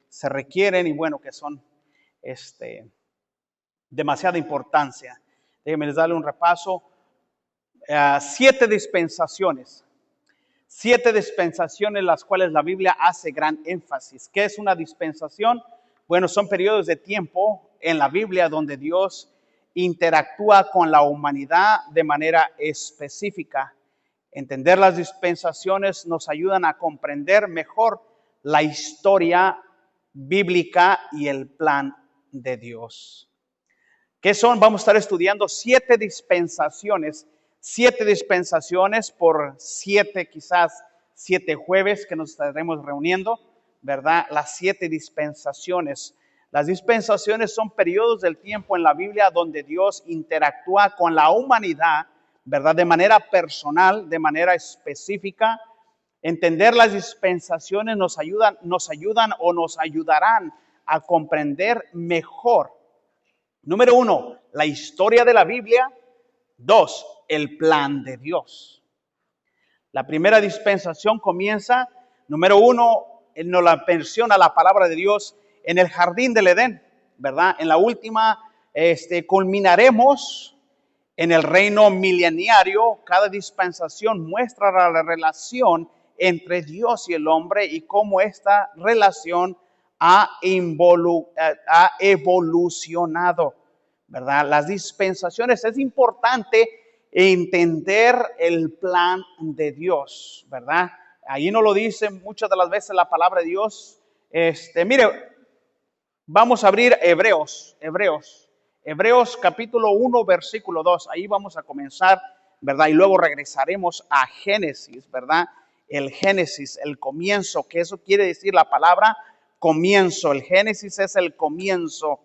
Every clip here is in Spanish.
se requieren y bueno, que son demasiada importancia. Déjenme darle un repaso. 7 dispensaciones. 7 dispensaciones las cuales la Biblia hace gran énfasis. ¿Qué es una dispensación? Bueno, son periodos de tiempo en la Biblia donde Dios interactúa con la humanidad de manera específica. Entender las dispensaciones nos ayudan a comprender mejor la historia bíblica y el plan de Dios. ¿Qué son? Vamos a estar estudiando 7 dispensaciones. 7 dispensaciones por 7, quizás 7 jueves que nos estaremos reuniendo, ¿verdad? Las 7 dispensaciones. Las dispensaciones son periodos del tiempo en la Biblia donde Dios interactúa con la humanidad, ¿verdad? De manera personal, de manera específica. Entender las dispensaciones nos ayudan o nos ayudarán a comprender mejor. Número 1, la historia de la Biblia. 2, el plan de Dios. La primera dispensación comienza, número 1, nos la menciona la palabra de Dios en el jardín del Edén, ¿verdad? En la última culminaremos en el reino mileniario. Cada dispensación muestra la relación entre Dios y el hombre y cómo esta relación ha evolucionado, ¿verdad? Las dispensaciones, es importante entender el plan de Dios, ¿verdad? Ahí no lo dice muchas de las veces la palabra de Dios. Mire, vamos a abrir Hebreos capítulo 1, versículo 2. Ahí vamos a comenzar, ¿verdad? Y luego regresaremos a Génesis, ¿verdad? El Génesis, el comienzo, que eso quiere decir la palabra comienzo. El Génesis es el comienzo.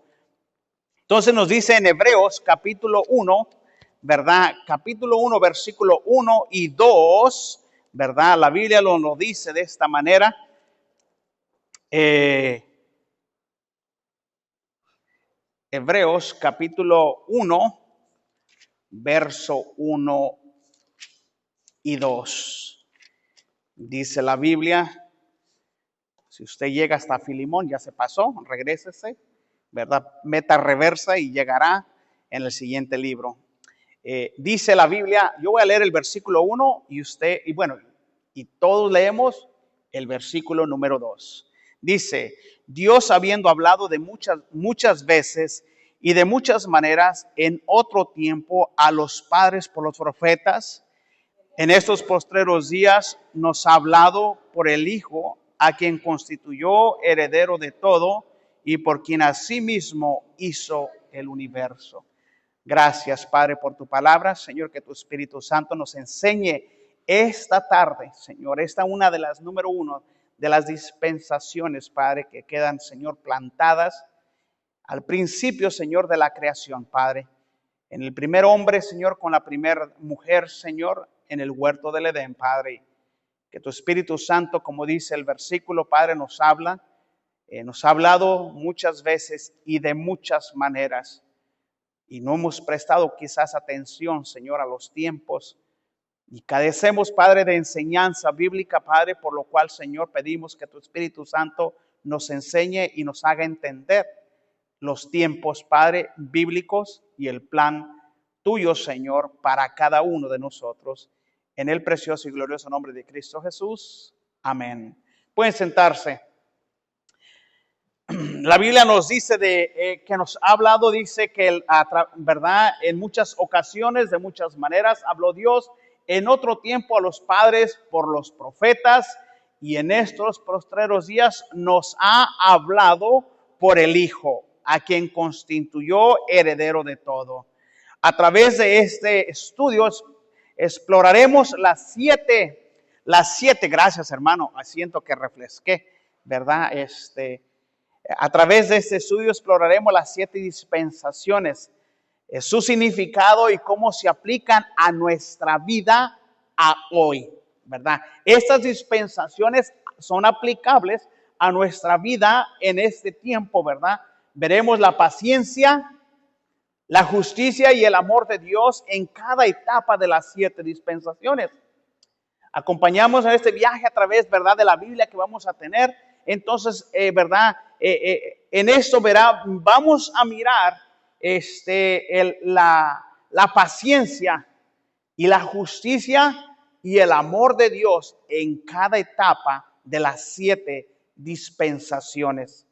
Entonces nos dice en Hebreos capítulo 1, ¿verdad? Capítulo 1, versículo 1 y 2, ¿verdad? La Biblia lo dice de esta manera. Hebreos capítulo 1, verso 1 y 2. Dice la Biblia, si usted llega hasta Filemón, ya se pasó, regrésese, ¿verdad? Meta reversa y llegará en el siguiente libro. Dice la Biblia, yo voy a leer el versículo 1 y todos leemos el versículo número 2. Dice, Dios habiendo hablado de muchas veces y de muchas maneras en otro tiempo a los padres por los profetas, en estos postreros días nos ha hablado por el Hijo, a quien constituyó heredero de todo y por quien asimismo hizo el universo. Gracias, Padre, por tu palabra. Señor, que tu Espíritu Santo nos enseñe esta tarde, Señor, esta una de las número 1 de las dispensaciones, Padre, que quedan, Señor, plantadas al principio, Señor, de la creación, Padre. En el primer hombre, Señor, con la primera mujer, Señor, en el huerto del Edén, Padre. Que tu Espíritu Santo, como dice el versículo, Padre, nos ha hablado muchas veces y de muchas maneras. Y no hemos prestado quizás atención, Señor, a los tiempos. Y carecemos, Padre, de enseñanza bíblica, Padre, por lo cual, Señor, pedimos que tu Espíritu Santo nos enseñe y nos haga entender los tiempos, Padre, bíblicos y el plan tuyo, Señor, para cada uno de nosotros. En el precioso y glorioso nombre de Cristo Jesús. Amén. Pueden sentarse. La Biblia nos dice que nos ha hablado, dice que, ¿verdad? En muchas ocasiones, de muchas maneras, habló Dios en otro tiempo a los padres por los profetas y en estos postreros días nos ha hablado por el Hijo, a quien constituyó heredero de todo. A través de este estudio exploraremos las siete, gracias hermano, siento que refresqué, ¿verdad? A través de este estudio exploraremos las 7 dispensaciones, su significado y cómo se aplican a nuestra vida a hoy, ¿verdad? Estas dispensaciones son aplicables a nuestra vida en este tiempo, ¿verdad? Veremos la paciencia, la justicia y el amor de Dios en cada etapa de las 7 dispensaciones. Acompañamos en este viaje a través, ¿verdad?, de la Biblia que vamos a tener. Entonces, ¿verdad? En esto, verá, vamos a mirar la paciencia y la justicia y el amor de Dios en cada etapa de las 7 dispensaciones.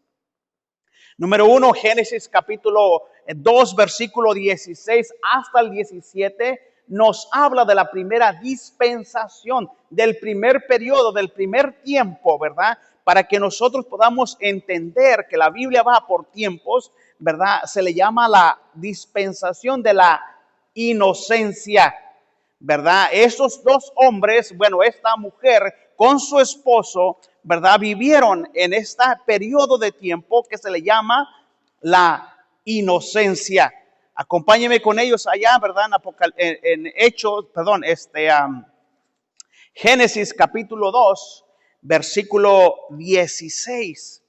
Número 1, Génesis capítulo 2, versículo 16 hasta el 17, nos habla de la primera dispensación, del primer periodo, del primer tiempo, ¿verdad? Para que nosotros podamos entender que la Biblia va por tiempos, ¿verdad? Se le llama la dispensación de la inocencia, ¿verdad? Esos dos hombres, bueno, esta mujer con su esposo, ¿verdad? Vivieron en este periodo de tiempo que se le llama la inocencia. Acompáñeme con ellos allá, ¿verdad? En Hechos, perdón, Génesis capítulo 2, versículo 16.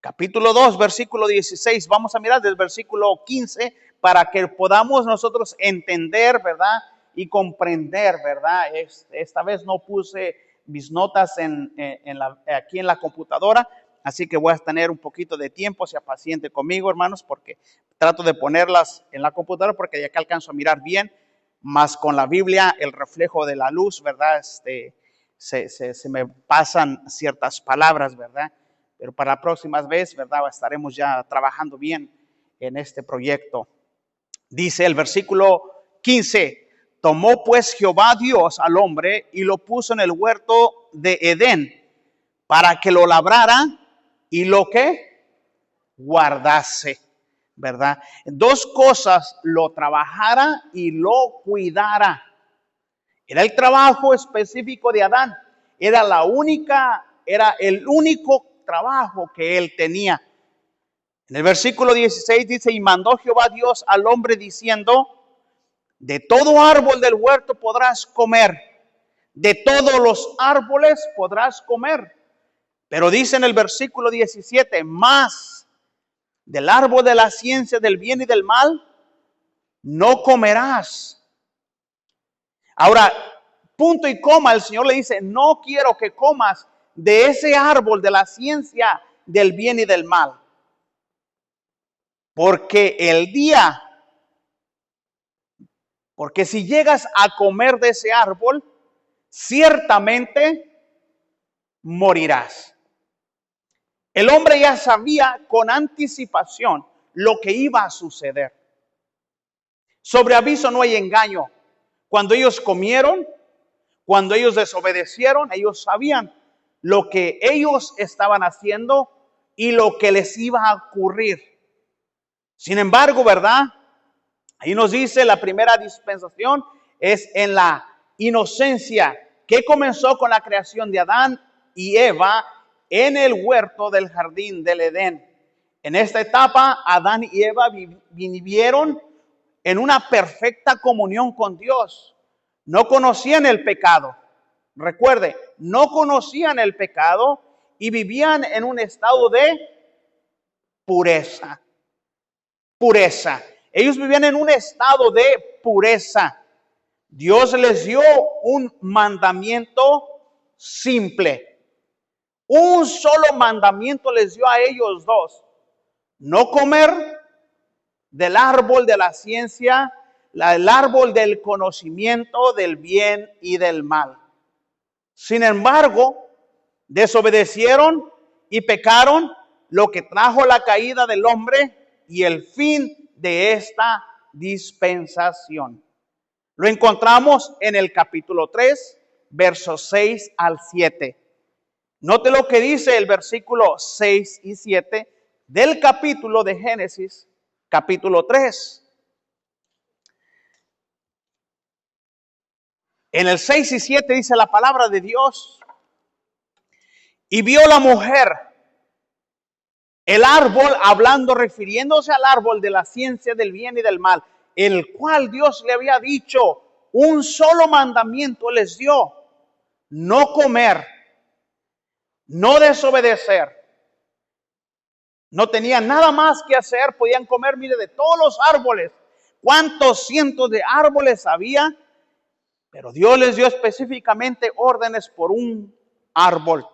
Capítulo 2, versículo 16. Vamos a mirar del versículo 15 para que podamos nosotros entender, ¿verdad? Y comprender, ¿verdad? Esta vez no puse mis notas aquí en la computadora, así que voy a tener un poquito de tiempo, sea paciente conmigo, hermanos, porque trato de ponerlas en la computadora porque ya que alcanzo a mirar bien, más con la Biblia, el reflejo de la luz, ¿verdad? Se me pasan ciertas palabras, ¿verdad? Pero para la próxima vez, ¿verdad? Estaremos ya trabajando bien en este proyecto. Dice el versículo 15, tomó pues Jehová Dios al hombre y lo puso en el huerto de Edén para que lo labrara y lo que guardase, ¿verdad? Dos cosas, lo trabajara y lo cuidara. Era el trabajo específico de Adán, era el único trabajo que él tenía. En el versículo 16 dice, y mandó Jehová Dios al hombre diciendo, de todo árbol del huerto podrás comer, de todos los árboles podrás comer. Pero dice en el versículo 17, más del árbol de la ciencia del bien y del mal, no comerás. Ahora, punto y coma, el Señor le dice, no quiero que comas de ese árbol de la ciencia del bien y del mal. Porque si llegas a comer de ese árbol, ciertamente morirás. El hombre ya sabía con anticipación lo que iba a suceder. Sobre aviso no hay engaño. Cuando ellos comieron, cuando ellos desobedecieron, ellos sabían lo que ellos estaban haciendo y lo que les iba a ocurrir. Sin embargo, ¿verdad? Ahí nos dice la primera dispensación es en la inocencia que comenzó con la creación de Adán y Eva en el huerto del jardín del Edén. En esta etapa, Adán y Eva vivieron en una perfecta comunión con Dios. No conocían el pecado. Recuerde, no conocían el pecado y vivían en un estado de pureza. Pureza. Ellos vivían en un estado de pureza. Dios les dio un mandamiento simple. Un solo mandamiento les dio a ellos dos. No comer del árbol de la ciencia, el árbol del conocimiento del bien y del mal. Sin embargo, desobedecieron y pecaron, lo que trajo la caída del hombre y el fin de esta dispensación. Lo encontramos en el capítulo 3, versos 6 al 7. Note lo que dice el versículo 6 y 7 del capítulo de Génesis, capítulo 3. En el 6 y 7 dice la palabra de Dios. Y vio la mujer el árbol, hablando, refiriéndose al árbol de la ciencia del bien y del mal, el cual Dios le había dicho, un solo mandamiento les dio, no comer, no desobedecer. No tenían nada más que hacer, podían comer, mire, de todos los árboles. ¿Cuántos cientos de árboles había? Pero Dios les dio específicamente órdenes por un árbol.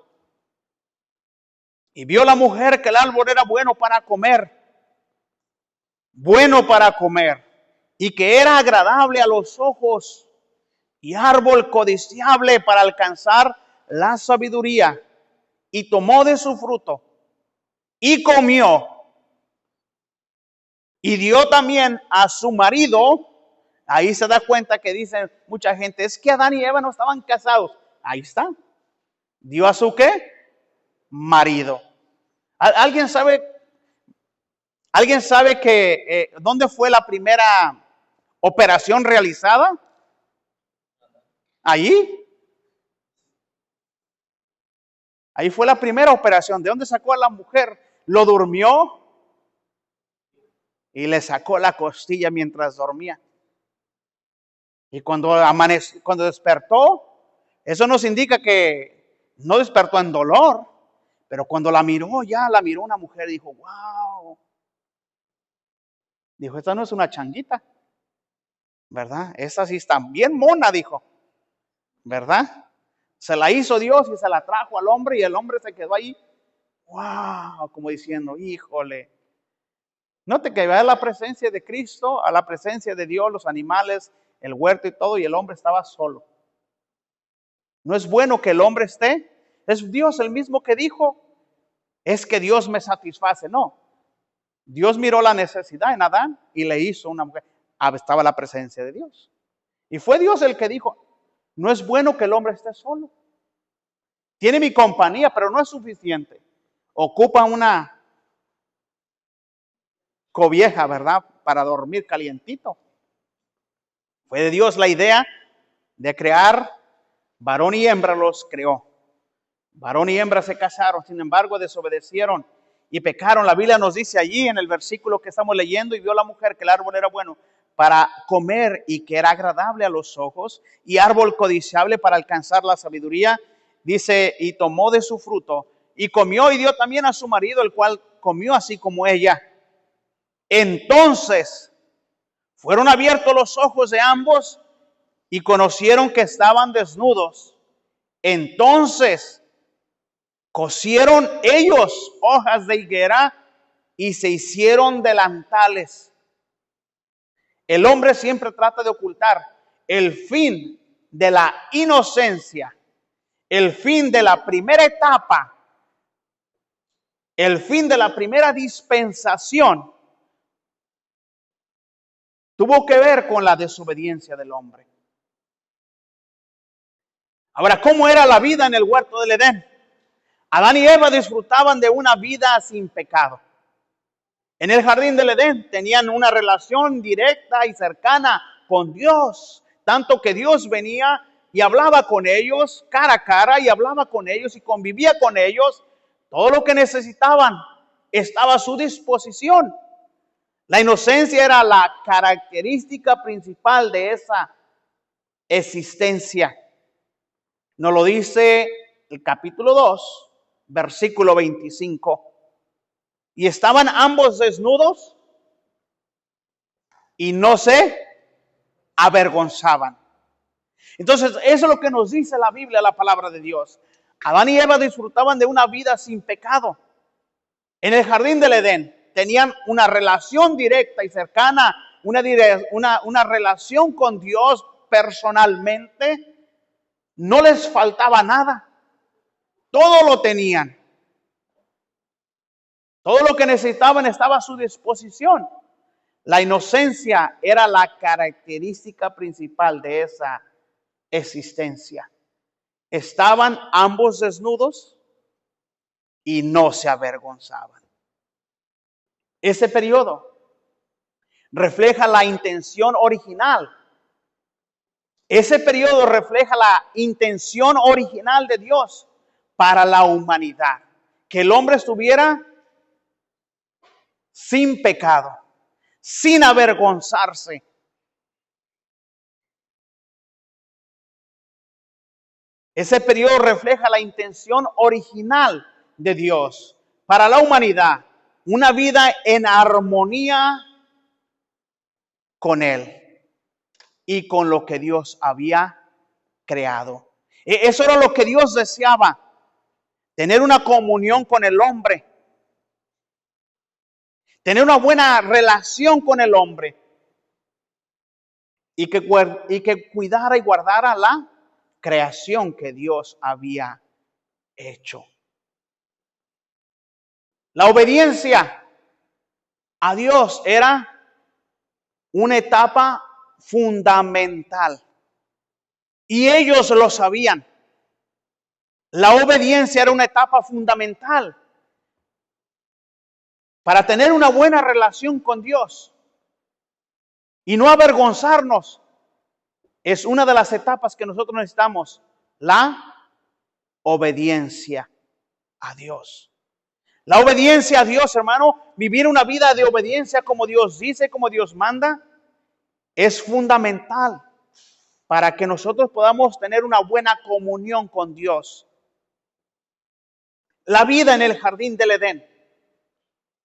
Y vio la mujer que el árbol era bueno para comer, y que era agradable a los ojos, y árbol codiciable para alcanzar la sabiduría. Y tomó de su fruto, y comió, y dio también a su marido. Ahí se da cuenta que dicen mucha gente, es que Adán y Eva no estaban casados. Ahí está. Dio a su ¿qué? Marido. ¿Alguien sabe que dónde fue la primera operación realizada? Ahí fue la primera operación. ¿De dónde sacó a la mujer? Lo durmió y le sacó la costilla mientras dormía. Y cuando despertó, eso nos indica que no despertó en dolor, pero cuando la miró una mujer y dijo, wow. Dijo, esta no es una changuita, ¿verdad? Esta sí está bien mona, dijo, ¿verdad? Se la hizo Dios y se la trajo al hombre y el hombre se quedó ahí, wow, como diciendo, híjole. Note que va a la presencia de Cristo, a la presencia de Dios, los animales, el huerto y todo, y el hombre estaba solo. No es bueno que el hombre esté. Es Dios el mismo que dijo, es que Dios me satisface. No, Dios miró la necesidad en Adán y le hizo una mujer. Estaba la presencia de Dios. Y fue Dios el que dijo, no es bueno que el hombre esté solo. Tiene mi compañía, pero no es suficiente. Ocupa una cobija, ¿verdad? Para dormir calientito. Fue de Dios la idea de crear varón y hembra, los creó. Varón y hembra se casaron, sin embargo desobedecieron y pecaron. La Biblia nos dice allí en el versículo que estamos leyendo, y vio la mujer que el árbol era bueno para comer y que era agradable a los ojos, y árbol codiciable para alcanzar la sabiduría. Dice, y tomó de su fruto y comió y dio también a su marido, el cual comió así como ella. Entonces fueron abiertos los ojos de ambos y conocieron que estaban desnudos. Entonces cosieron ellos hojas de higuera y se hicieron delantales. El hombre siempre trata de ocultar el fin de la inocencia, el fin de la primera etapa, el fin de la primera dispensación. Tuvo que ver con la desobediencia del hombre. Ahora, ¿cómo era la vida en el huerto del Edén? Adán y Eva disfrutaban de una vida sin pecado. En el jardín del Edén tenían una relación directa y cercana con Dios, tanto que Dios venía y hablaba con ellos cara a cara, y hablaba con ellos y convivía con ellos. Todo lo que necesitaban estaba a su disposición. La inocencia era la característica principal de esa existencia. Nos lo dice el capítulo 2, versículo 25. Y estaban ambos desnudos y no se avergonzaban. Entonces, eso es lo que nos dice la Biblia, la palabra de Dios. Adán y Eva disfrutaban de una vida sin pecado. En el jardín del Edén tenían una relación directa y cercana, una relación con Dios personalmente. No les faltaba nada. Todo lo tenían. Todo lo que necesitaban estaba a su disposición. La inocencia era la característica principal de esa existencia. Estaban ambos desnudos y no se avergonzaban. Ese periodo refleja la intención original. Ese periodo refleja la intención original de Dios para la humanidad. Que el hombre estuviera sin pecado, sin avergonzarse. Ese periodo refleja la intención original de Dios para la humanidad, una vida en armonía con Él y con lo que Dios había creado. Eso era lo que Dios deseaba. tener una comunión con el hombre, tener una buena relación con el hombre y que cuidara y guardara la creación que Dios había hecho. La obediencia a Dios era una etapa fundamental y ellos lo sabían. La obediencia era una etapa fundamental para tener una buena relación con Dios y no avergonzarnos. Es una de las etapas que nosotros necesitamos, la obediencia a Dios. La obediencia a Dios, hermano, vivir una vida de obediencia como Dios dice, como Dios manda, es fundamental para que nosotros podamos tener una buena comunión con Dios. La vida en el jardín del Edén,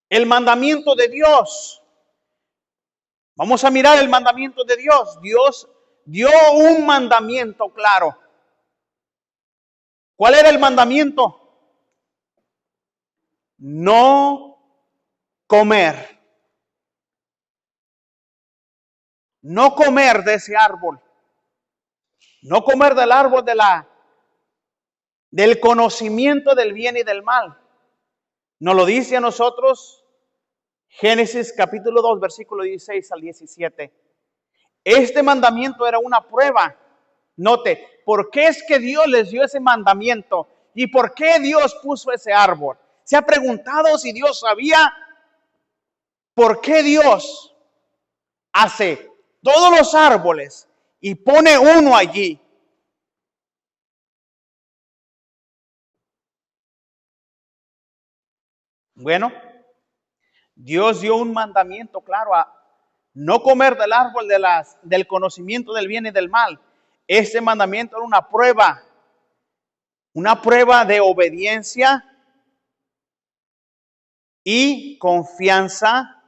el mandamiento de Dios. Vamos a mirar el mandamiento de Dios. Dios dio un mandamiento claro. ¿Cuál era el mandamiento? No comer. No comer de ese árbol. No comer del árbol del conocimiento del bien y del mal. Nos lo dice a nosotros Génesis capítulo 2, versículo 16 al 17. Este mandamiento era una prueba. Note, ¿por qué es que Dios les dio ese mandamiento? ¿Y por qué Dios puso ese árbol? ¿Se ha preguntado si Dios sabía por qué Dios hace todos los árboles y pone uno allí? Bueno, Dios dio un mandamiento claro a no comer del árbol del conocimiento del bien y del mal. Este mandamiento era una prueba de obediencia y confianza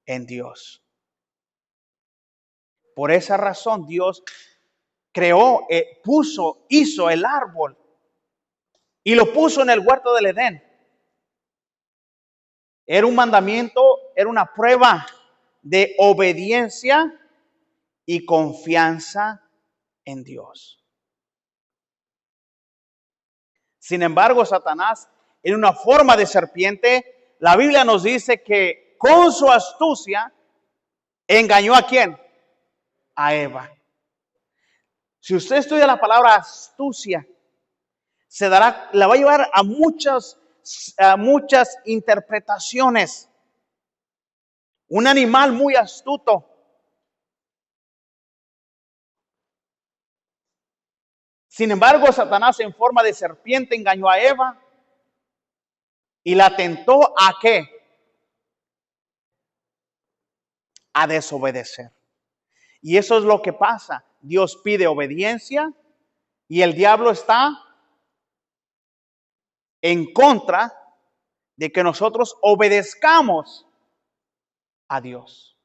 en Dios. Por esa razón Dios creó, hizo el árbol y lo puso en el huerto del Edén. Era un mandamiento, era una prueba de obediencia y confianza en Dios. Sin embargo, Satanás, en una forma de serpiente, la Biblia nos dice que con su astucia engañó ¿a quién? A Eva. Si usted estudia la palabra astucia, la va a llevar a muchas interpretaciones. Un animal muy astuto. Sin embargo, Satanás en forma de serpiente engañó a Eva y la tentó ¿a qué? A desobedecer. Y eso es lo que pasa. Dios pide obediencia y el diablo está en contra de que nosotros obedezcamos a Dios.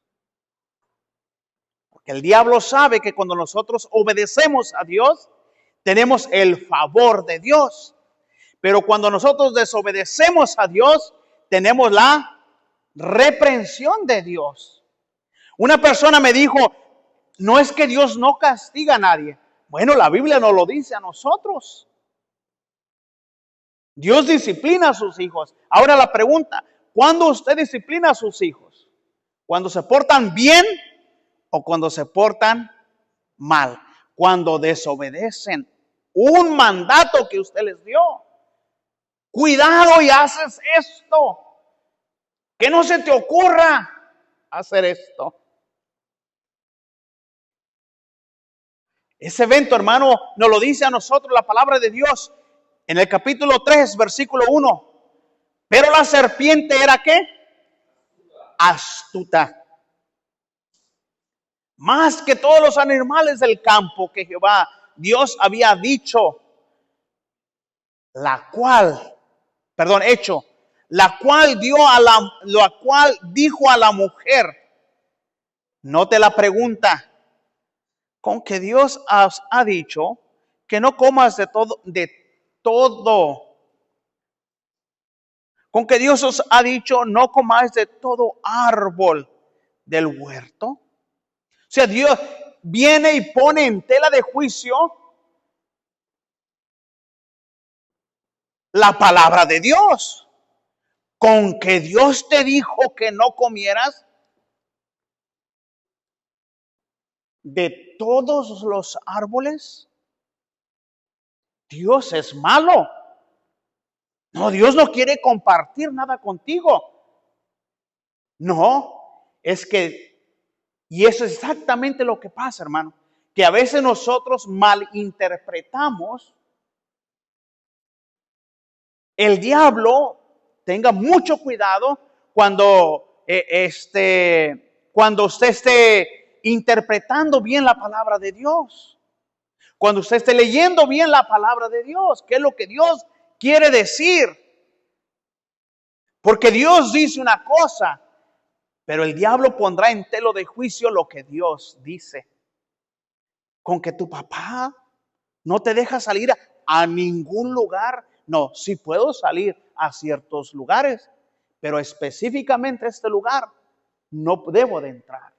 Porque el diablo sabe que cuando nosotros obedecemos a Dios, tenemos el favor de Dios. Pero cuando nosotros desobedecemos a Dios, tenemos la reprensión de Dios. Una persona me dijo, no es que Dios no castiga a nadie. Bueno, la Biblia nos lo dice a nosotros. Dios disciplina a sus hijos. Ahora la pregunta, ¿cuándo usted disciplina a sus hijos? ¿Cuando se portan bien o cuando se portan mal? Cuando desobedecen un mandato que usted les dio. Cuidado y haces esto. Que no se te ocurra hacer esto. Ese evento, hermano, nos lo dice a nosotros la palabra de Dios en el capítulo 3, versículo 1. Pero la serpiente era ¿qué? Astuta. Más que todos los animales del campo que Jehová, Dios había dicho, la cual dijo a la mujer, note la pregunta, con que Dios ha dicho que no comas de todo con que Dios os ha dicho, no comáis de todo árbol del huerto. O sea, Dios viene y pone en tela de juicio la palabra de Dios. Con que Dios te dijo que no comieras de todos los árboles. Dios es malo. No, Dios no quiere compartir nada contigo. No, es que, y eso es exactamente lo que pasa, hermano, que a veces nosotros malinterpretamos. El diablo, tenga mucho cuidado cuando, cuando usted esté interpretando bien la palabra de Dios. Cuando usted esté leyendo bien la palabra de Dios, ¿qué es lo que Dios quiere decir? Porque Dios dice una cosa, pero el diablo pondrá en tela de juicio lo que Dios dice. Con que tu papá no te deja salir a ningún lugar. No, sí puedo salir a ciertos lugares, pero específicamente a este lugar no debo de entrar.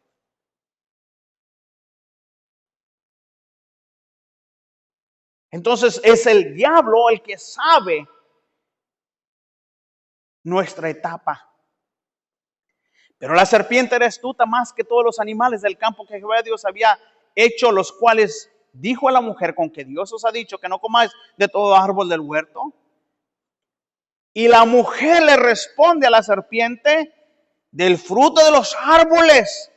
Entonces es el diablo el que sabe nuestra etapa. Pero la serpiente era astuta más que todos los animales del campo que Jehová Dios había hecho, los cuales dijo a la mujer, con que Dios os ha dicho que no comáis de todo árbol del huerto. Y la mujer le responde a la serpiente, del fruto de los árboles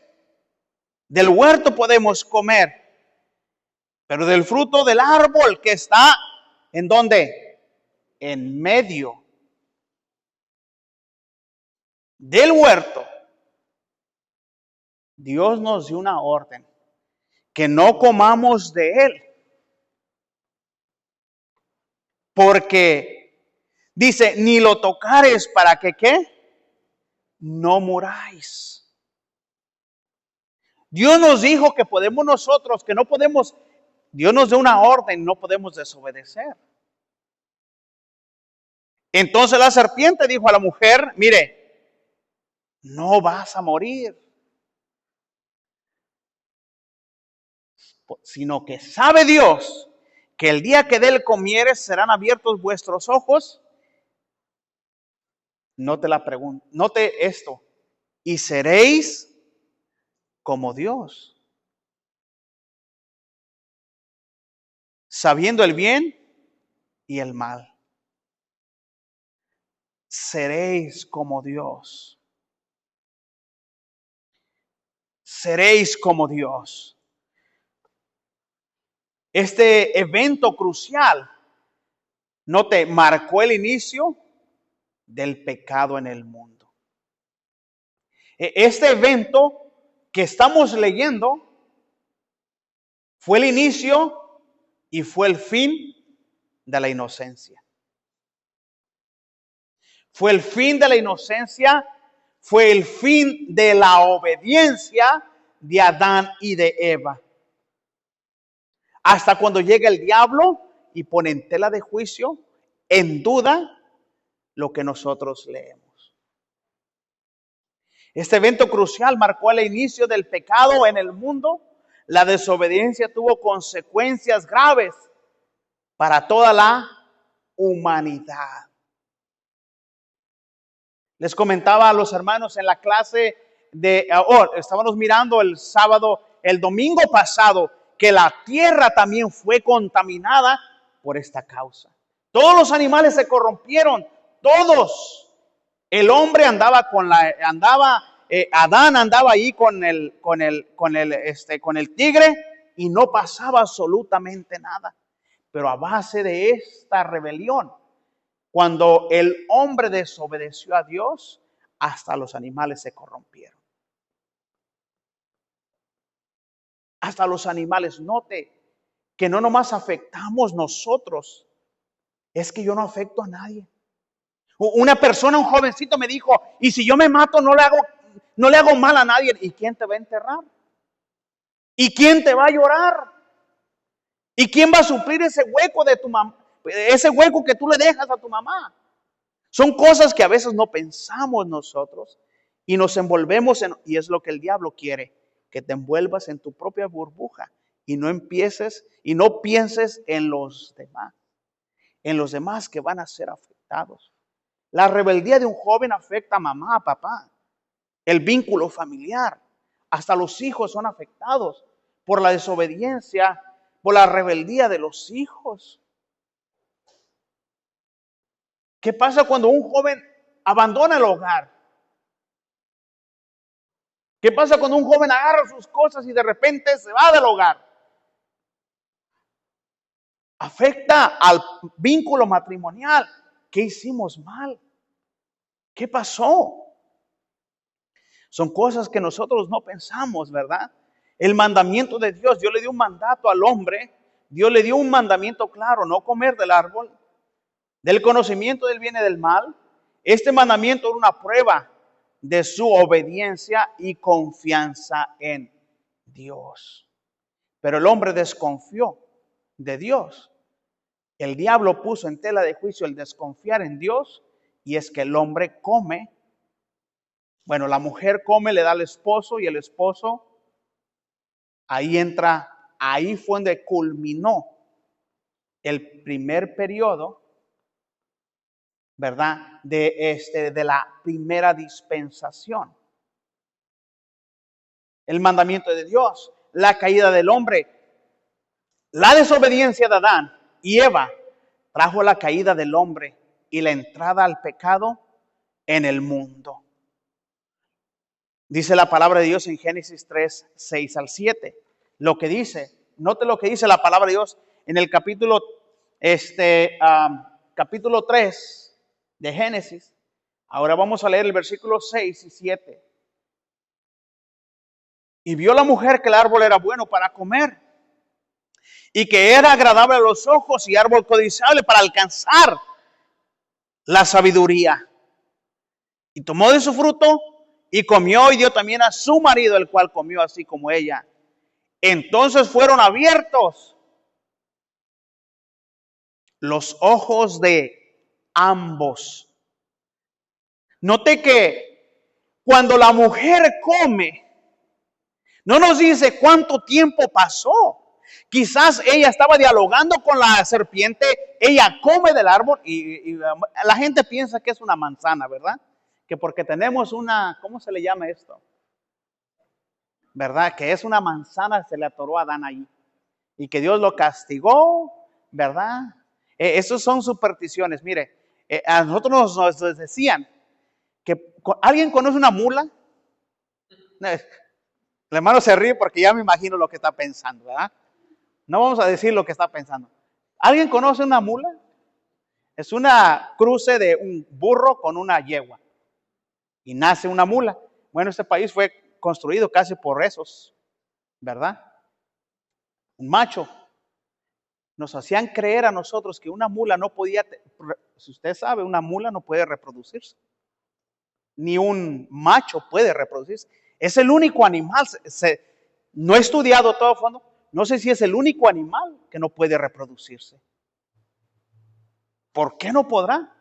del huerto podemos comer, pero del fruto del árbol que está, ¿en dónde? En medio del huerto. Dios nos dio una orden, que no comamos de él. Porque dice, ni lo tocares para que ¿qué? No muráis. Dios nos dijo que podemos nosotros, que no podemos, Dios nos dio una orden, no podemos desobedecer. Entonces la serpiente dijo a la mujer, mire, no vas a morir, sino que sabe Dios que el día que de él comieres serán abiertos vuestros ojos. Note la pregunta, note esto, y seréis como Dios, sabiendo el bien y el mal. Seréis como Dios. Seréis como Dios. Este evento crucial, note, marcó el inicio del pecado en el mundo. Este evento que estamos leyendo fue el inicio y fue el fin de la inocencia. Fue el fin de la inocencia, fue el fin de la obediencia de Adán y de Eva. Hasta cuando llega el diablo y pone en tela de juicio, en duda, lo que nosotros leemos. Este evento crucial marcó el inicio del pecado en el mundo. La desobediencia tuvo consecuencias graves para toda la humanidad. Les comentaba a los hermanos en la clase estábamos mirando el sábado, el domingo pasado, que la tierra también fue contaminada por esta causa. Todos los animales se corrompieron, todos. El hombre andaba Adán andaba ahí con el tigre y no pasaba absolutamente nada. Pero a base de esta rebelión, cuando el hombre desobedeció a Dios, hasta los animales se corrompieron. Hasta los animales, note que no nomás afectamos nosotros, es que yo no afecto a nadie. Una persona, un jovencito me dijo, y si yo me mato no le hago mal a nadie. ¿Y quién te va a enterrar? ¿Y quién te va a llorar? ¿Y quién va a suplir ese hueco de tu mamá? Ese hueco que tú le dejas a tu mamá. Son cosas que a veces no pensamos nosotros y nos envolvemos y es lo que el diablo quiere, que te envuelvas en tu propia burbuja y no empieces y no pienses en los demás que van a ser afectados. La rebeldía de un joven afecta a mamá, a papá, el vínculo familiar, hasta los hijos son afectados por la desobediencia, por la rebeldía de los hijos. ¿Qué pasa cuando un joven abandona el hogar? ¿Qué pasa cuando un joven agarra sus cosas y de repente se va del hogar? Afecta al vínculo matrimonial. ¿Qué hicimos mal? ¿Qué pasó? Son cosas que nosotros no pensamos, ¿verdad? El mandamiento de Dios le dio un mandato al hombre. Dios le dio un mandamiento claro, no comer del árbol, del conocimiento del bien y del mal. Este mandamiento era una prueba de su obediencia y confianza en Dios. Pero el hombre desconfió de Dios. El diablo puso en tela de juicio el desconfiar en Dios, y es que el hombre come. Bueno, la mujer come, le da al esposo, y el esposo, ahí fue donde culminó el primer periodo, ¿verdad? De la primera dispensación. El mandamiento de Dios, la caída del hombre, la desobediencia de Adán y Eva trajo la caída del hombre y la entrada al pecado en el mundo. Dice la palabra de Dios en Génesis 3, 6 al 7. Lo que dice, note lo que dice la palabra de Dios en el capítulo 3 de Génesis. Ahora vamos a leer el versículo 6 y 7. Y vio la mujer que el árbol era bueno para comer y que era agradable a los ojos y árbol codiciable para alcanzar la sabiduría. Y tomó de su fruto y comió y dio también a su marido, el cual comió así como ella. Entonces fueron abiertos los ojos de ambos. Note que cuando la mujer come, no nos dice cuánto tiempo pasó. Quizás ella estaba dialogando con la serpiente, ella come del árbol y la gente piensa que es una manzana, ¿verdad? Que porque tenemos una, ¿cómo se le llama esto? ¿Verdad? Que es una manzana, se le atoró a Adán ahí. Y que Dios lo castigó, ¿verdad? Esas son supersticiones. Mire, a nosotros nos decían que ¿alguien conoce una mula? El hermano se ríe porque ya me imagino lo que está pensando, ¿verdad? No vamos a decir lo que está pensando. ¿Alguien conoce una mula? Es una cruce de un burro con una yegua. Y nace una mula. Bueno, este país fue construido casi por esos, ¿verdad? Un macho. Nos hacían creer a nosotros que una mula no podía, si usted sabe, una mula no puede reproducirse. Ni un macho puede reproducirse. Es el único animal, no he estudiado todo a fondo, no sé si es el único animal que no puede reproducirse. ¿Por qué no podrá?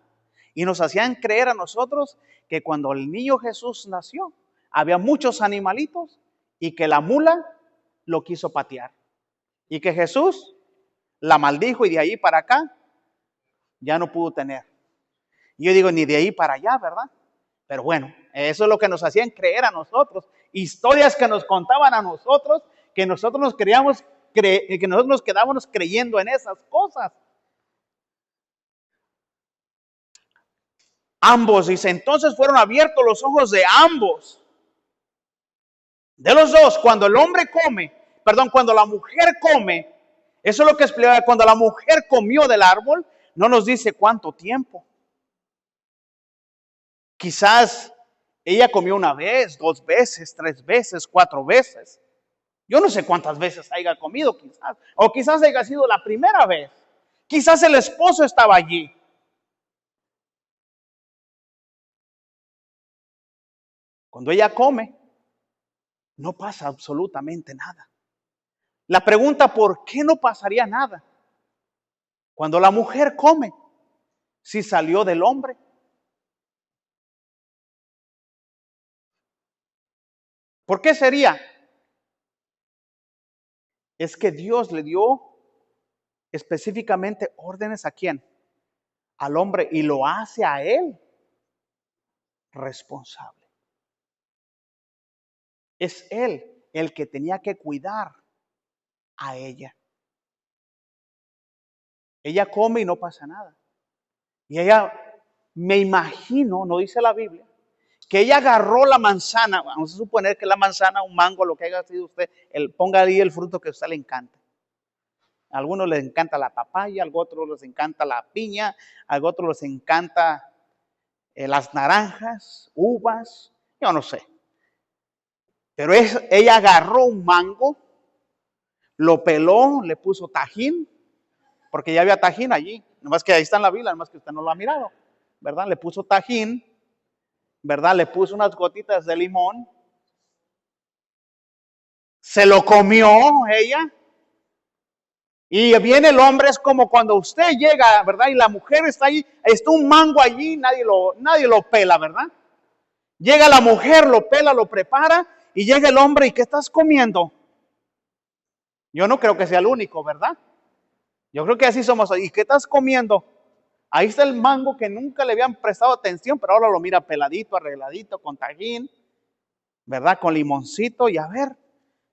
Y nos hacían creer a nosotros que cuando el niño Jesús nació, había muchos animalitos y que la mula lo quiso patear. Y que Jesús la maldijo y de ahí para acá ya no pudo tener. Y yo digo, ni de ahí para allá, ¿verdad? Pero bueno, eso es lo que nos hacían creer a nosotros. Historias que nos contaban a nosotros, que nosotros nos quedábamos creyendo en esas cosas. Ambos, dice, entonces fueron abiertos los ojos de ambos. De los dos, cuando el hombre come, cuando la mujer come, eso es lo que explica, cuando la mujer comió del árbol, no nos dice cuánto tiempo. Quizás ella comió una vez, 2 veces, 3 veces, 4 veces. Yo no sé cuántas veces haya comido quizás. O quizás haya sido la primera vez. Quizás el esposo estaba allí. Cuando ella come, no pasa absolutamente nada. La pregunta, ¿por qué no pasaría nada? Cuando la mujer come, si salió del hombre. ¿Por qué sería? Es que Dios le dio específicamente órdenes ¿a quién? Al hombre, y lo hace a él responsable. Es él el que tenía que cuidar a ella. Ella come y no pasa nada. Y ella, me imagino, no dice la Biblia, que ella agarró la manzana. Vamos a suponer que la manzana, un mango, lo que haya sido usted, ponga ahí el fruto que a usted le encanta. A algunos les encanta la papaya, a otros les encanta la piña, a otros les encanta las naranjas, uvas, yo no sé. Pero ella agarró un mango, lo peló, le puso tajín, porque ya había tajín allí, nomás que ahí está en la Biblia, nomás que usted no lo ha mirado, ¿verdad? Le puso tajín, ¿verdad? Le puso unas gotitas de limón, se lo comió ella, y viene el hombre, es como cuando usted llega, ¿verdad? Y la mujer está ahí, está un mango allí, nadie lo pela, ¿verdad? Llega la mujer, lo pela, lo prepara, y llega el hombre, ¿y qué estás comiendo? Yo no creo que sea el único, ¿verdad? Yo creo que así somos. ¿Y qué estás comiendo? Ahí está el mango que nunca le habían prestado atención, pero ahora lo mira peladito, arregladito, con tajín, ¿verdad? Con limoncito. Y a ver,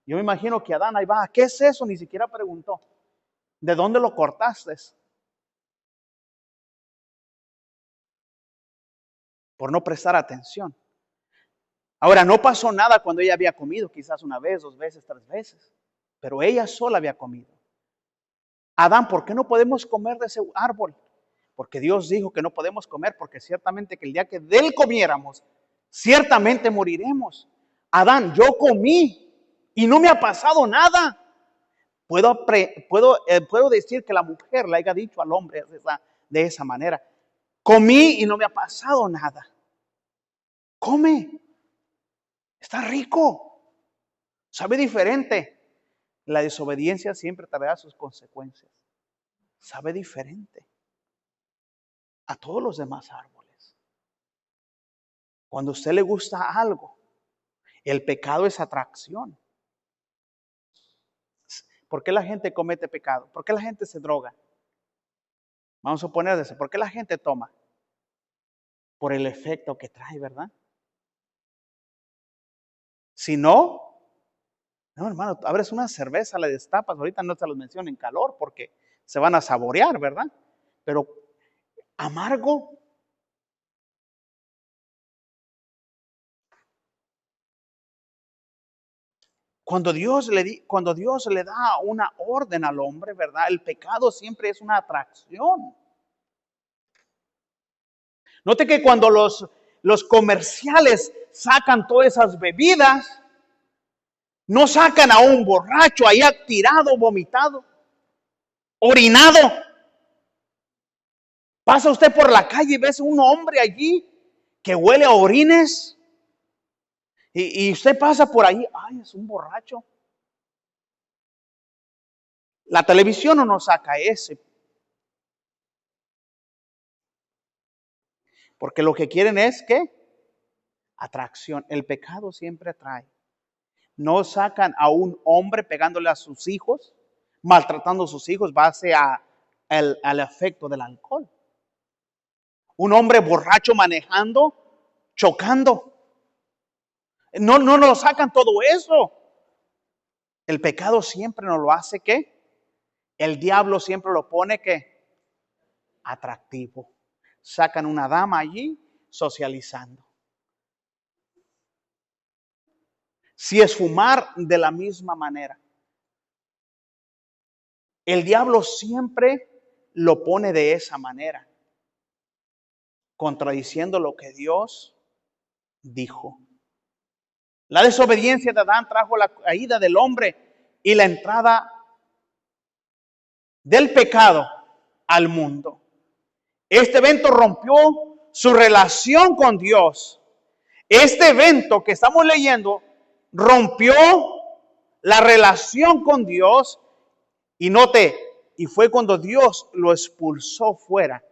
yo me imagino que Adán ahí va, ¿qué es eso? Ni siquiera preguntó. ¿De dónde lo cortaste? Por no prestar atención. Ahora, no pasó nada cuando ella había comido, quizás una vez, 2 veces, 3 veces, pero ella sola había comido. Adán, ¿por qué no podemos comer de ese árbol? Porque Dios dijo que no podemos comer, porque ciertamente que el día que de él comiéramos, ciertamente moriremos. Adán, yo comí y no me ha pasado nada. Puedo decir que la mujer le haya dicho al hombre de esa manera. Comí y no me ha pasado nada. Come. Está rico. Sabe diferente. La desobediencia siempre traerá sus consecuencias. Sabe diferente a todos los demás árboles. Cuando a usted le gusta algo, el pecado es atracción. ¿Por qué la gente comete pecado? ¿Por qué la gente se droga? Vamos a poner eso. ¿Por qué la gente toma? Por el efecto que trae, ¿verdad? Si no, hermano, abres una cerveza, la destapas, ahorita no te los menciono en calor porque se van a saborear, ¿verdad? Pero amargo. Cuando Dios le da una orden al hombre, ¿verdad? El pecado siempre es una atracción. Note que cuando los comerciales sacan todas esas bebidas, no sacan a un borracho ahí tirado, vomitado, orinado. Pasa usted por la calle y ves un hombre allí que huele a orines. Y usted pasa por ahí, ay, es un borracho. La televisión no nos saca ese. Porque lo que quieren es ¿qué? Atracción. El pecado siempre atrae. No sacan a un hombre pegándole a sus hijos, maltratando a sus hijos, base al efecto del alcohol. Un hombre borracho manejando, chocando. No nos sacan todo eso. El pecado siempre nos lo hace ¿qué? El diablo siempre lo pone ¿qué? Atractivo. Sacan una dama allí socializando. Si es fumar, de la misma manera. El diablo siempre lo pone de esa manera, contradiciendo lo que Dios dijo. La desobediencia de Adán trajo la caída del hombre y la entrada del pecado al mundo. Este evento rompió su relación con Dios. Este evento que estamos leyendo rompió la relación con Dios y note, y fue cuando Dios lo expulsó fuera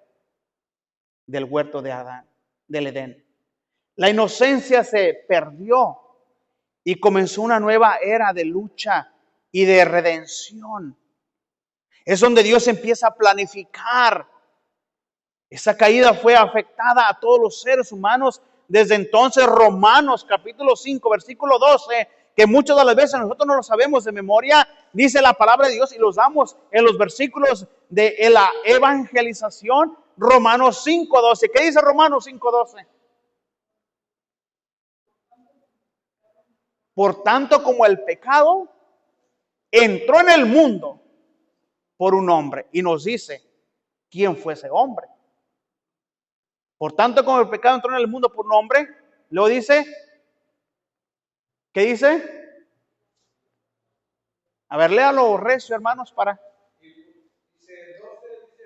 del huerto de Adán, del Edén. La inocencia se perdió y comenzó una nueva era de lucha y de redención. Es donde Dios empieza a planificar. Esa caída fue afectada a todos los seres humanos. Desde entonces, Romanos capítulo 5, versículo 12, que muchas de las veces nosotros no lo sabemos de memoria, dice la palabra de Dios y los damos en los versículos de la evangelización. Romanos 5, 12. ¿Qué dice Romanos 5, 12? Por tanto, como el pecado entró en el mundo por un hombre, y nos dice quién fue ese hombre. Por tanto, como el pecado entró en el mundo por un hombre, luego dice, ¿qué dice? A ver, léalo recio, hermanos, para... Dice, 12 dice,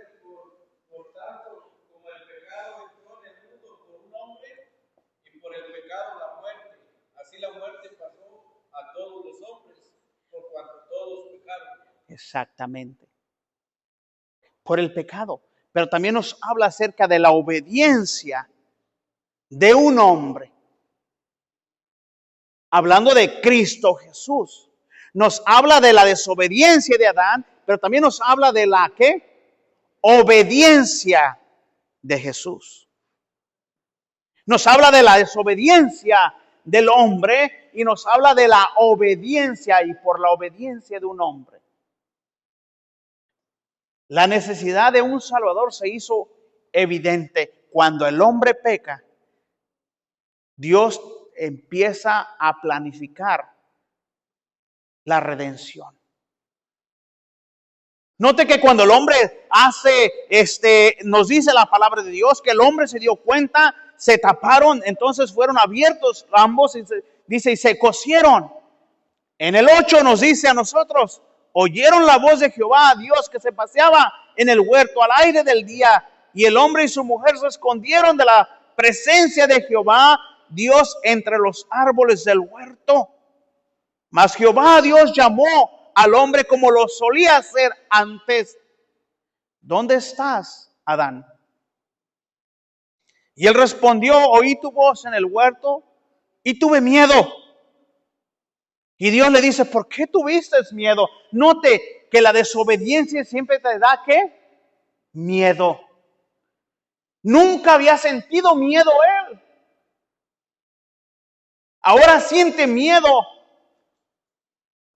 por tanto, como el pecado entró en el mundo por un hombre, y por el pecado la muerte, así la muerte pasó a todos los hombres, por cuanto todos pecaron. Exactamente. Por el pecado. Pero también nos habla acerca de la obediencia de un hombre. Hablando de Cristo Jesús. Nos habla de la desobediencia de Adán, pero también nos habla de la ¿qué? Obediencia de Jesús. Nos habla de la desobediencia del hombre y nos habla de la obediencia y por la obediencia de un hombre. La necesidad de un Salvador se hizo evidente. Cuando el hombre peca, Dios empieza a planificar la redención. Note que cuando el hombre nos dice la palabra de Dios, que el hombre se dio cuenta, se taparon, entonces fueron abiertos ambos, dice, y se cosieron. En el 8 nos dice a nosotros, oyeron la voz de Jehová, Dios, que se paseaba en el huerto al aire del día, y el hombre y su mujer se escondieron de la presencia de Jehová, Dios, entre los árboles del huerto. Mas Jehová Dios llamó al hombre como lo solía hacer antes. ¿Dónde estás, Adán? Y él respondió, oí tu voz en el huerto y tuve miedo. Y Dios le dice, ¿por qué tuviste miedo? Note que la desobediencia siempre te da ¿qué? Miedo. Nunca había sentido miedo él. Ahora siente miedo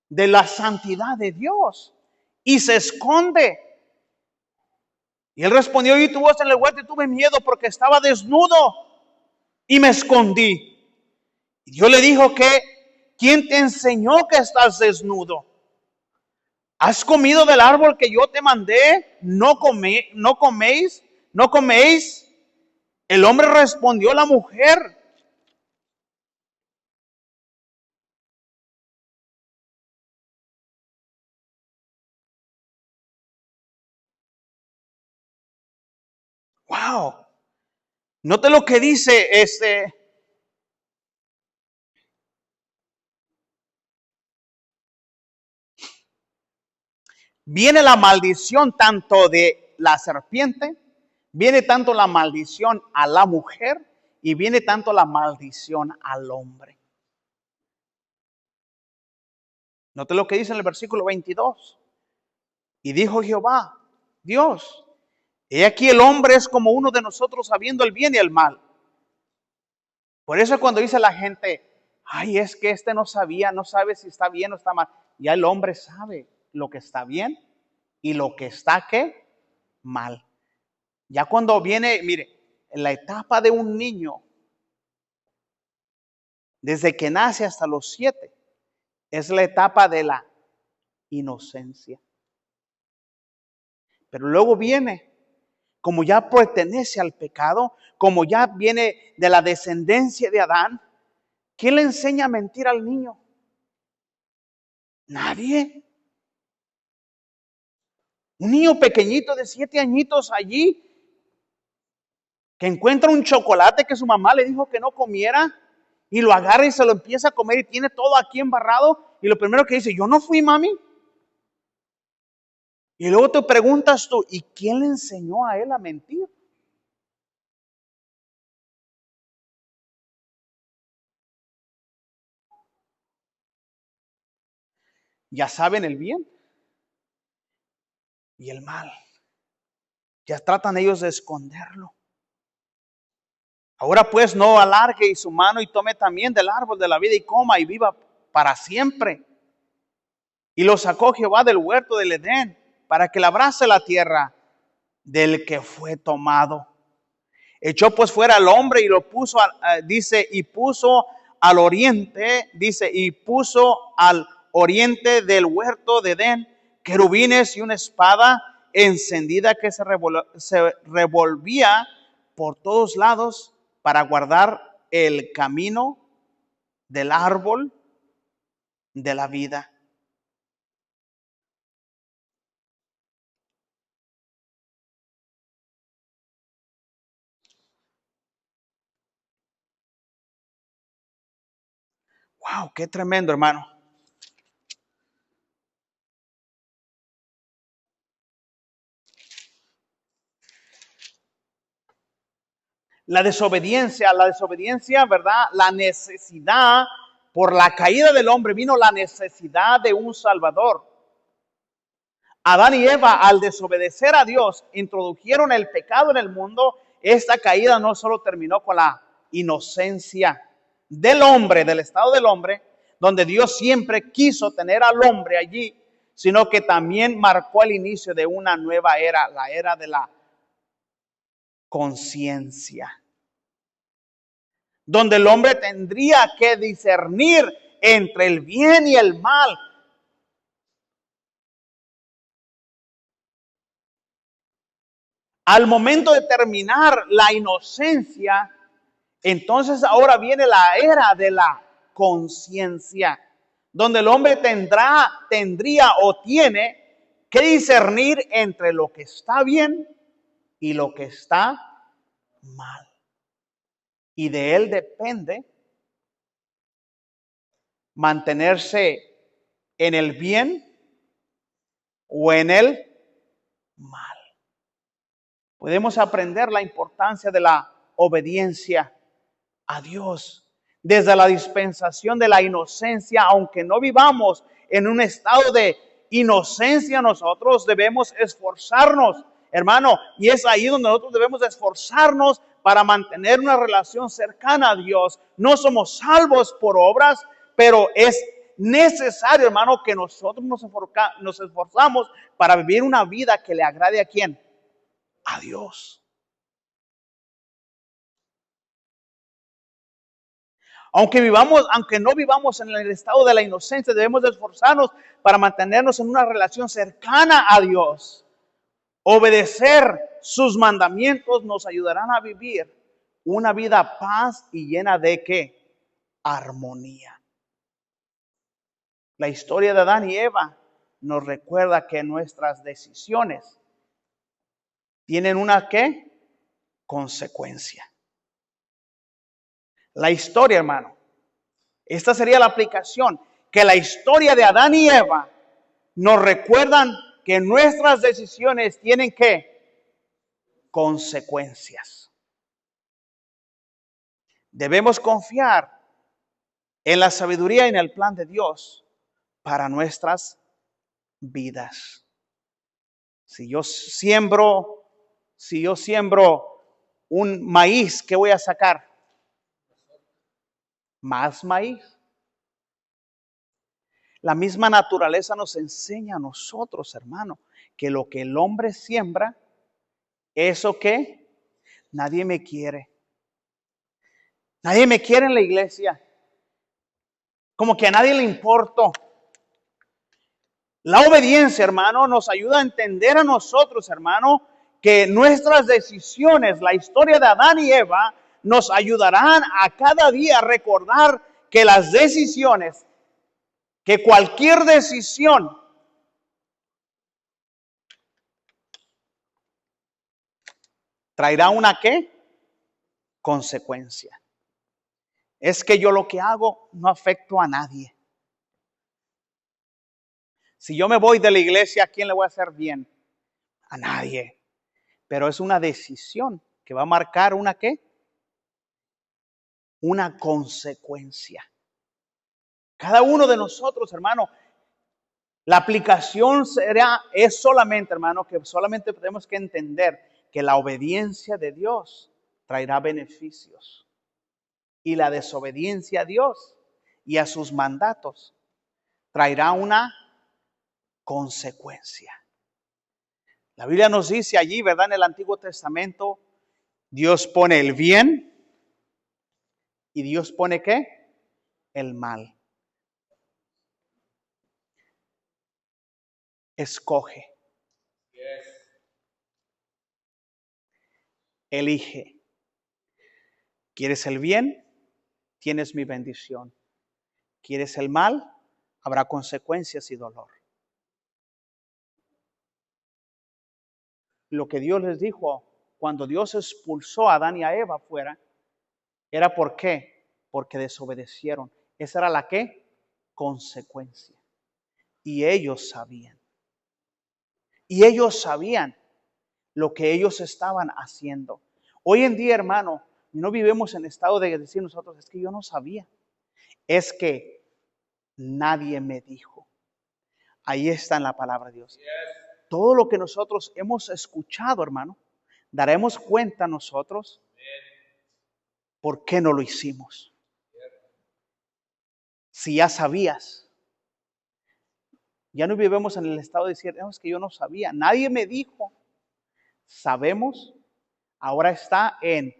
de la santidad de Dios y se esconde. Y él respondió, oí tu voz en el huerto y tuve miedo porque estaba desnudo y me escondí. Y Dios le dijo que, ¿quién te enseñó que estás desnudo? ¿Has comido del árbol que yo te mandé? ¿No coméis? El hombre respondió a la mujer. Wow. Note lo que dice viene la maldición tanto de la serpiente, viene tanto la maldición a la mujer y viene tanto la maldición al hombre. Note lo que dice en el versículo 22. Y dijo Jehová, Dios, he aquí el hombre es como uno de nosotros sabiendo el bien y el mal. Por eso cuando dice la gente, ay, es que no sabía, no sabe si está bien o está mal. Ya el hombre sabe lo que está bien y lo que está ¿qué? Mal. Ya cuando viene, mire, en la etapa de un niño, desde que nace hasta los 7, es la etapa de la inocencia. Pero luego viene, como ya pertenece al pecado, como ya viene de la descendencia de Adán, ¿quién le enseña a mentir al niño? Nadie. Un niño pequeñito de 7 añitos allí, que encuentra un chocolate que su mamá le dijo que no comiera, y lo agarra y se lo empieza a comer y tiene todo aquí embarrado, y lo primero que dice, yo no fui, mami. Y luego te preguntas tú, ¿y quién le enseñó a él a mentir? Ya saben el bien y el mal. Ya tratan ellos de esconderlo. Ahora pues no alargue su mano y tome también del árbol de la vida y coma y viva para siempre. Y lo sacó Jehová del huerto del Edén para que labrase la tierra del que fue tomado. Echó pues fuera al hombre y lo puso, dice, y puso al oriente, dice, y puso al oriente del huerto de Edén querubines y una espada encendida que se revolvía por todos lados para guardar el camino del árbol de la vida. Wow, qué tremendo, hermano. La desobediencia, ¿verdad? La necesidad, por la caída del hombre vino la necesidad de un Salvador. Adán y Eva, al desobedecer a Dios, introdujeron el pecado en el mundo. Esta caída no solo terminó con la inocencia del hombre, del estado del hombre, donde Dios siempre quiso tener al hombre allí, sino que también marcó el inicio de una nueva era, la era de la conciencia, donde el hombre tendría que discernir entre el bien y el mal. Al momento de terminar la inocencia, entonces ahora viene la era de la conciencia, donde el hombre tendría o tiene que discernir entre lo que está bien y lo que está mal. Y de él depende mantenerse en el bien o en el mal. Podemos aprender la importancia de la obediencia a Dios desde la dispensación de la inocencia. Aunque no vivamos en un estado de inocencia, nosotros debemos esforzarnos, hermano, y es ahí donde nosotros debemos esforzarnos para mantener una relación cercana a Dios. No somos salvos por obras, pero es necesario, hermano, que nosotros nos esforzamos para vivir una vida que le agrade ¿a quién? A Dios. Aunque no vivamos en el estado de la inocencia, debemos de esforzarnos para mantenernos en una relación cercana a Dios. Obedecer sus mandamientos nos ayudarán a vivir una vida paz y llena de ¿qué? Armonía. La historia de Adán y Eva nos recuerda que nuestras decisiones tienen una ¿qué? Consecuencia. La historia, hermano. Esta sería la aplicación, que la historia de Adán y Eva nos recuerdan que nuestras decisiones tienen ¿qué? Consecuencias. Debemos confiar en la sabiduría y en el plan de Dios para nuestras vidas. Si yo siembro un maíz, ¿qué voy a sacar? Más maíz. La misma naturaleza nos enseña a nosotros, hermano, que lo que el hombre siembra, eso que nadie me quiere. Nadie me quiere en la iglesia. Como que a nadie le importo. La obediencia, hermano, nos ayuda a entender a nosotros, hermano, que nuestras decisiones, la historia de Adán y Eva, nos ayudarán a cada día a recordar que las decisiones, que cualquier decisión traerá una ¿qué? Consecuencia. Es que yo lo que hago no afecto a nadie. Si yo me voy de la iglesia, ¿a quién le voy a hacer bien? A nadie. Pero es una decisión que va a marcar una ¿qué? Una consecuencia. Cada uno de nosotros, hermano, La aplicación es solamente, hermano, que solamente tenemos que entender que la obediencia de Dios traerá beneficios y la desobediencia a Dios y a sus mandatos traerá una consecuencia. La Biblia nos dice allí, ¿verdad? En el Antiguo Testamento, Dios pone el bien y Dios pone ¿qué? El mal. Escoge. Elige. ¿Quieres el bien? Tienes mi bendición. ¿Quieres el mal? Habrá consecuencias y dolor. Lo que Dios les dijo cuando Dios expulsó a Adán y a Eva afuera, ¿era por qué? Porque desobedecieron. Esa era la ¿qué? Consecuencia. Y ellos sabían. Y ellos sabían lo que ellos estaban haciendo. Hoy en día, hermano, no vivimos en estado de decir nosotros, es que yo no sabía. Es que nadie me dijo. Ahí está en la palabra de Dios. Todo lo que nosotros hemos escuchado, hermano, daremos cuenta nosotros por qué no lo hicimos. Si ya sabías, ya no vivimos en el estado de decir, no, es que yo no sabía, nadie me dijo. Sabemos, ahora está en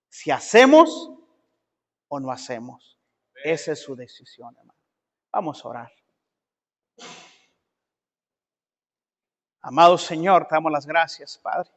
si hacemos o no hacemos. Esa es su decisión, hermano. Vamos a orar. Amado Señor, te damos las gracias, Padre.